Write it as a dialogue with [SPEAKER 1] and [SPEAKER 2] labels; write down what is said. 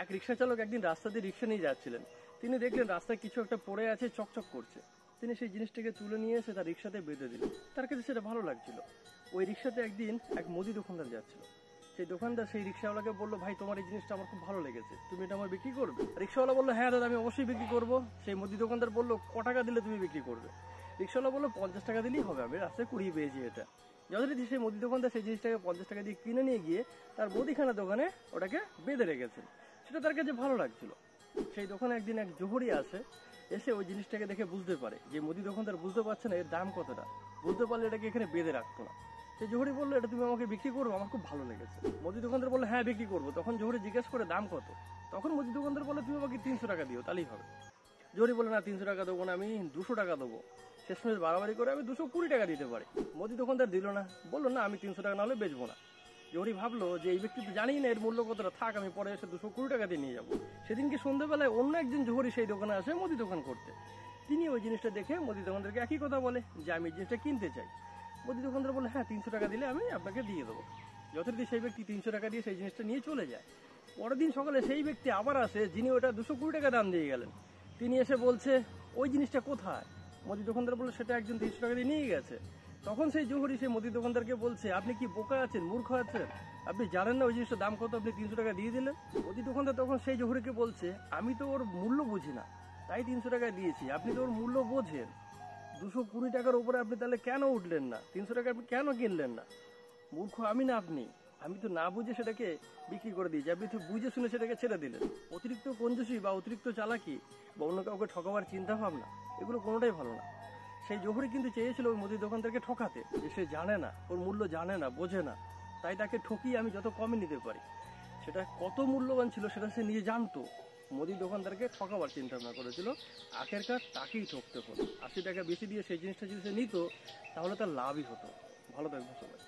[SPEAKER 1] এক রিক্সা চালক একদিন রাস্তা দিয়ে রিক্সা নিয়ে যাচ্ছিলেন। তিনি দেখলেন রাস্তায় কিছু একটা পড়ে আছে, চকচক করছে। তিনি সেই জিনিসটাকে তুলে নিয়ে এসে তার রিক্সাতে বেঁধে দিলেন। তার কাছে সেটা ভালো লাগছিল। ওই রিক্সাতে একদিন এক মুদি দোকানদার যাচ্ছিল। সেই দোকানদার সেই রিক্সাওয়ালাকে বললো, ভাই তোমার এই জিনিসটা আমার খুব ভালো লেগেছে, তুমি এটা আমার বিক্রি করবে? রিক্সাওয়ালা বললো, হ্যাঁ দাদা আমি অবশ্যই বিক্রি করবো। সেই মুদি দোকানদার বললো, ক টাকা দিলে তুমি বিক্রি করবে? রিক্সাওয়ালা বললো, 50 টাকা দিলেই হবে, আমি রাস্তায় কুড়িয়ে পেয়েছি এটা। যথারীতি সেই মুদি দোকানদার সেই জিনিসটাকে 50 টাকা দিয়ে কিনে নিয়ে গিয়ে তার মুদিখানা দোকানে ওটাকে বেঁধে রেখেছেন। সেটা তার কাছে ভালো লাগছিল। সেই দোকানে একদিন এক জোহরি আসে, এসে ওই জিনিসটাকে দেখে বুঝতে পারে যে মুদি দোকানদার বুঝতে পারছে না এর দাম কতটা। বুঝতে পারলে এটাকে এখানে বেঁধে রাখতো না। সেই জোহরি বললো, এটা তুমি আমাকে বিক্রি করবো, আমার খুব ভালো লেগেছে। মুদি দোকানদার বললো, হ্যাঁ বিক্রি করবো। তখন জোহরি জিজ্ঞেস করে দাম কত। তখন মুদি দোকানদার বলে, তুমি আমাকে 300 টাকা দিও, তাহলেই হবে। জোহরি বলে, না 300 টাকা দেবো না, আমি 200 টাকা দেবো। শেষমেশ বাড়াবাড়ি করে আমি 220 টাকা দিতে পারি। মুদি দোকানদার দিল না, বললো না আমি 300 টাকা না হলে বেচবো না। জোহরি ভাবলো যে এই ব্যক্তি তো জানিই না এর মূল্য কতটা, থাক আমি পরে এসে 220 টাকা দিয়ে নিয়ে যাবো। সেদিনকে সন্ধ্যাবেলায় অন্য একজন জোহরি সেই দোকানে আসে মুদি দোকান করতে। তিনি ওই জিনিসটা দেখে মুদি দোকানদারকে একই কথা বলে যে আমি এই জিনিসটা কিনতে চাই। মুদি দোকানদার বলে, হ্যাঁ 300 টাকা দিলে আমি আপনাকে দিয়ে দেবো। যথারীতি সেই ব্যক্তি 300 টাকা দিয়ে সেই জিনিসটা নিয়ে চলে যায়। পরের দিন সকালে সেই ব্যক্তি আবার আসে যিনি ওটা 220 টাকা দাম দিয়ে গেলেন। তিনি এসে বলছে, ওই জিনিসটা কোথায়? মুদি দোকানদার বলল, সেটা একজন 300 টাকা দিয়ে নিয়ে গেছে। তখন সেই জোহরি সেই মুদি দোকানদারকে বলছে, আপনি কি বোকা আছেন, মূর্খ আছেন? আপনি জানেন না ওই জিনিসটার দাম কত, আপনি 300 টাকা দিয়ে দিলেন? মুদি দোকানদার তখন সেই জোহরিকে বলছে, আমি তো ওর মূল্য বুঝি না, তাই 300 টাকা দিয়েছি, আপনি তো ওর মূল্য বোঝেন। 220 টাকার উপরে আপনি তাহলে কেন উঠলেন না? 300 টাকা আপনি কেন কিনলেন না? মূর্খ আমি না আপনি? আমি তো না বুঝে সেটাকে বিক্রি করে দিয়েছি, আপনি তো বুঝে শুনে সেটাকে ছেড়ে দিলেন। অতিরিক্ত কঞ্জুসি বা অতিরিক্ত চালাকি বা অন্য কাউকে ঠকাবার চিন্তা ভাবনা, এগুলো কোনোটাই ভালো না। সেই জোহরি কিন্তু চেয়েছিল ওই মুদির দোকানদারকে ঠকাতে, যে সে জানে না, ওর মূল্য জানে না, বোঝে না, তাই তাকে ঠকিয়ে আমি যত কমে নিতে পারি। সেটা কত মূল্যবান ছিল সেটা সে নিজে জানতো। মুদির দোকানদারকে ঠকাবার চিন্তা ভাবনা করেছিল, আখেরকার তাকেই ঠকতে হলো। 80 টাকা বেশি দিয়ে সেই জিনিসটা যদি সে নিত তাহলে তার লাভই হতো। ভালো থাকবে সবাই।